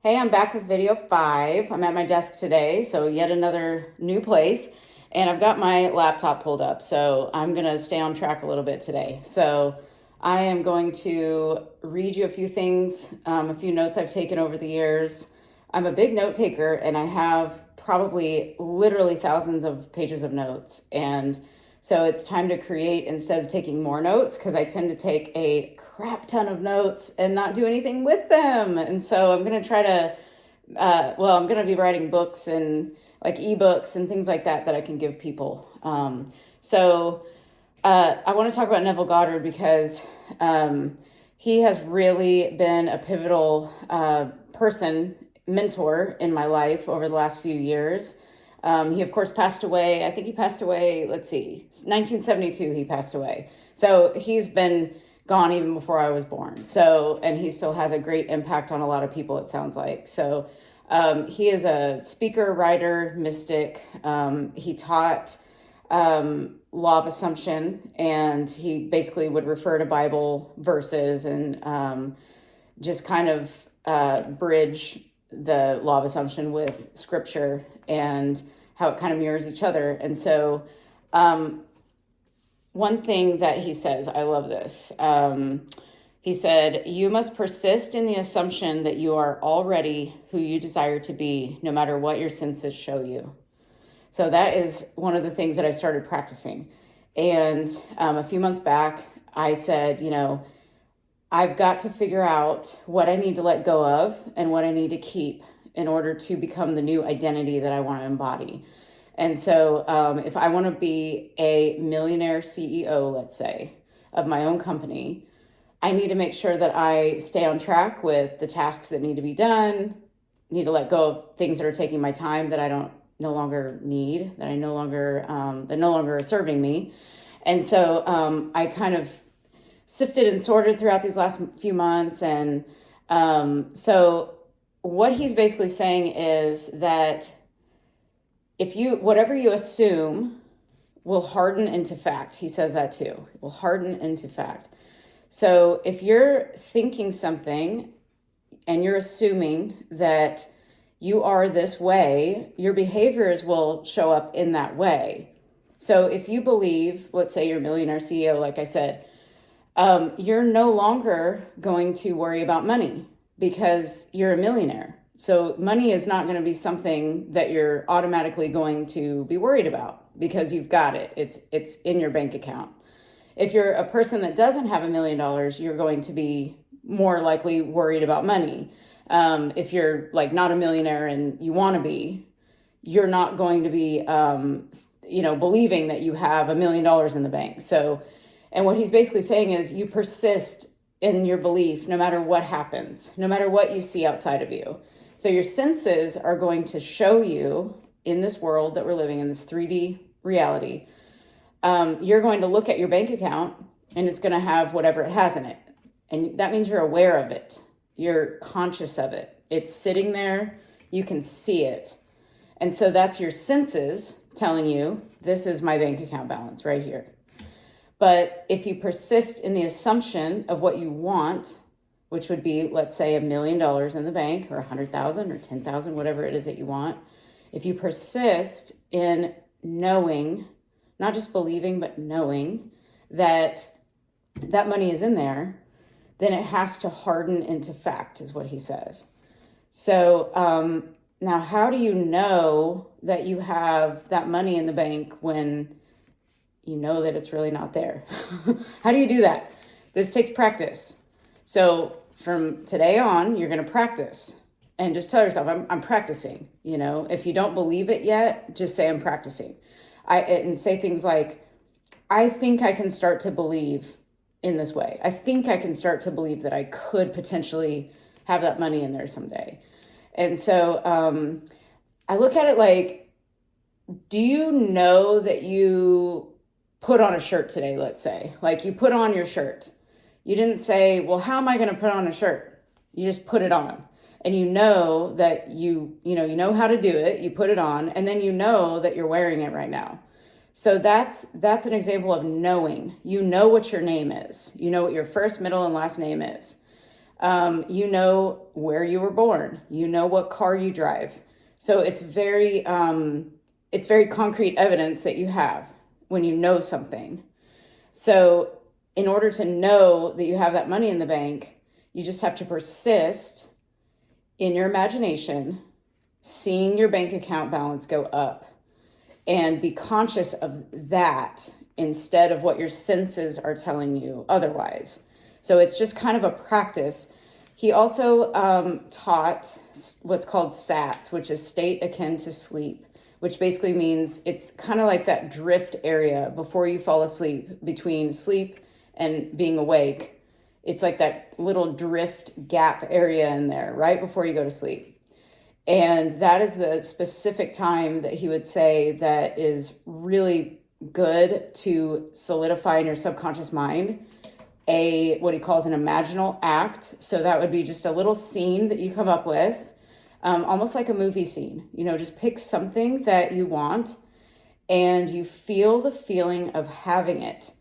Hey, I'm back with video 5. I'm at my desk today, so yet another new place, and I've got my laptop pulled up, so I'm going to stay on track a little bit today. So I am going to read you a few things, a few notes I've taken over the years. I'm a big note taker, and I have probably literally thousands of pages of notes, and so it's time to create instead of taking more notes because I tend to take a crap ton of notes and not do anything with them. And so I'm going to try to, I'm going to be writing books and like ebooks and things like that I can give people. I want to talk about Neville Goddard because he has really been a pivotal mentor in my life over the last few years. He, of course, passed away. I think he passed away, 1972 he passed away. So he's been gone even before I was born. So, and he still has a great impact on a lot of people, it sounds like. So he is a speaker, writer, mystic. He taught law of assumption, and he basically would refer to Bible verses and just kind of bridge the law of assumption with scripture and how it kind of mirrors each other. And so one thing that he says, I love this. He said, "You must persist in the assumption that you are already who you desire to be, no matter what your senses show you." So that is one of the things that I started practicing. And a few months back, I said, I've got to figure out what I need to let go of and what I need to keep in order to become the new identity that I want to embody. And so if I want to be a millionaire CEO, let's say, of my own company, I need to make sure that I stay on track with the tasks that need to be done, need to let go of things that are taking my time that I don't no longer need, that no longer are serving me. And so I kind of sifted and sorted throughout these last few months. And so what he's basically saying is that whatever you assume will harden into fact. He says that too. It will harden into fact. So if you're thinking something and you're assuming that you are this way, your behaviors will show up in that way. So if you believe, let's say you're a millionaire CEO, like I said, you're no longer going to worry about money because you're a millionaire. So money is not going to be something that you're automatically going to be worried about because you've got it. It's in your bank account. If you're a person that doesn't have $1 million, you're going to be more likely worried about money. If you're like not a millionaire and you want to be, you're not going to be, believing that you have $1 million in the bank. So, and what he's basically saying is you persist in your belief no matter what happens, no matter what you see outside of you. So your senses are going to show you in this world that we're living in, this 3D reality. You're going to look at your bank account and it's going to have whatever it has in it. And that means you're aware of it. You're conscious of it. It's sitting there. You can see it. And so that's your senses telling you, this is my bank account balance right here. But if you persist in the assumption of what you want, which would be, let's say, $1 million in the bank, or 100,000 or 10,000, whatever it is that you want, if you persist in knowing, not just believing, but knowing that that money is in there, then it has to harden into fact, is what he says. So now how do you know that you have that money in the bank when you know that it's really not there? How do you do that? This takes practice. So from today on, you're going to practice and just tell yourself, I'm practicing. If you don't believe it yet, just say I'm practicing. And say things like, I think I can start to believe in this way. I think I can start to believe that I could potentially have that money in there someday. And so I look at it like, do you know that you put on a shirt today, let's say? Like you put on your shirt. You didn't say, well, how am I going to put on a shirt? You just put it on. And you know that you know how to do it. You put it on, and then you know that you're wearing it right now. So that's an example of knowing. You know what your name is. You know what your first, middle, and last name is. You know where you were born. You know what car you drive. So it's very concrete evidence that you have when you know something. So in order to know that you have that money in the bank, you just have to persist in your imagination, seeing your bank account balance go up, and be conscious of that instead of what your senses are telling you otherwise. So it's just kind of a practice. He also taught what's called SATs, which is state akin to sleep, which basically means it's kind of like that drift area before you fall asleep, between sleep and being awake. It's like that little drift gap area in there right before you go to sleep. And that is the specific time that he would say that is really good to solidify in your subconscious mind what he calls an imaginal act. So that would be just a little scene that you come up with, almost like a movie scene. Just pick something that you want and you feel the feeling of having it.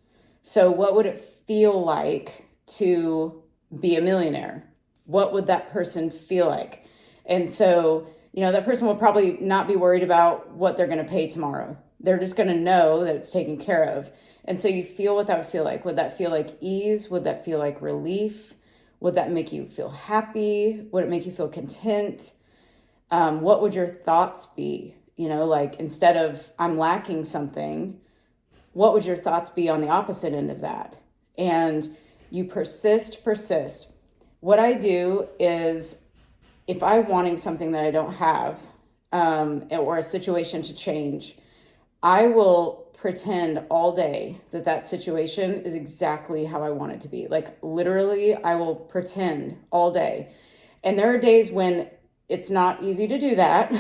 So what would it feel like to be a millionaire? What would that person feel like? And so, that person will probably not be worried about what they're going to pay tomorrow. They're just going to know that it's taken care of. And so you feel what that would feel like. Would that feel like ease? Would that feel like relief? Would that make you feel happy? Would it make you feel content? What would your thoughts be? Like instead of I'm lacking something, what would your thoughts be on the opposite end of that? And you persist. What I do is, if I'm wanting something that I don't have, or a situation to change, I will pretend all day that situation is exactly how I want it to be. Like literally, I will pretend all day. And there are days when it's not easy to do that.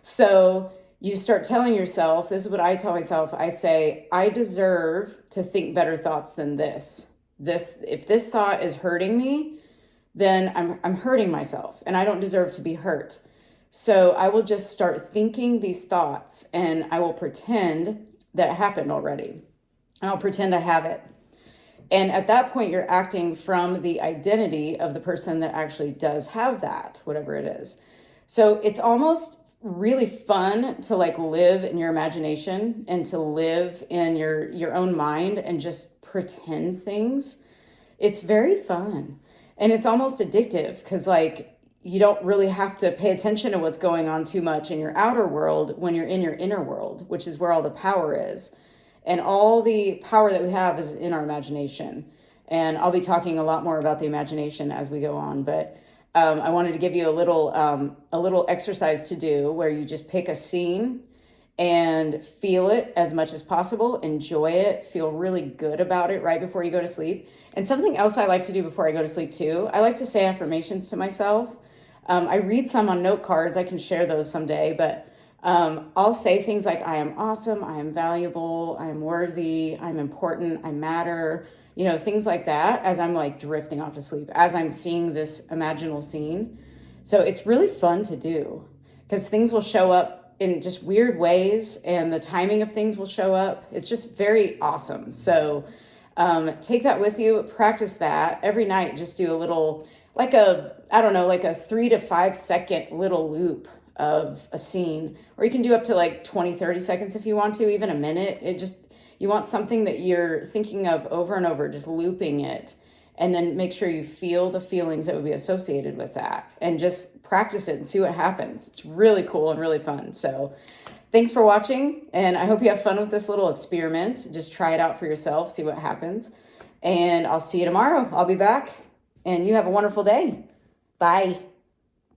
So you start telling yourself, this is what I tell myself. I say, I deserve to think better thoughts than this. If this thought is hurting me, then I'm hurting myself and I don't deserve to be hurt. So I will just start thinking these thoughts and I will pretend that it happened already. And I'll pretend I have it. And at that point, you're acting from the identity of the person that actually does have that, whatever it is. So it's almost really fun to live in your imagination and to live in your own mind and just pretend things. It's very fun. And it's almost addictive because you don't really have to pay attention to what's going on too much in your outer world when you're in your inner world, which is where all the power is. And all the power that we have is in our imagination. And I'll be talking a lot more about the imagination as we go on. But I wanted to give you a little exercise to do where you just pick a scene and feel it as much as possible, enjoy it, feel really good about it right before you go to sleep. And something else I like to do before I go to sleep too, I like to say affirmations to myself. I read some on note cards. I can share those someday, but I'll say things like, I am awesome, I am valuable, I am worthy, I'm important, I matter, things like that as I'm drifting off to sleep, as I'm seeing this imaginal scene. So it's really fun to do because things will show up in just weird ways and the timing of things will show up. It's just very awesome. So take that with you, practice that every night. Just do a little, like a 3 to 5 second little loop of a scene, or you can do up to 20, 30 seconds if you want to, even a minute. You want something that you're thinking of over and over, just looping it. And then make sure you feel the feelings that would be associated with that and just practice it and see what happens. It's really cool and really fun. So thanks for watching. And I hope you have fun with this little experiment. Just try it out for yourself, see what happens. And I'll see you tomorrow. I'll be back and you have a wonderful day. Bye.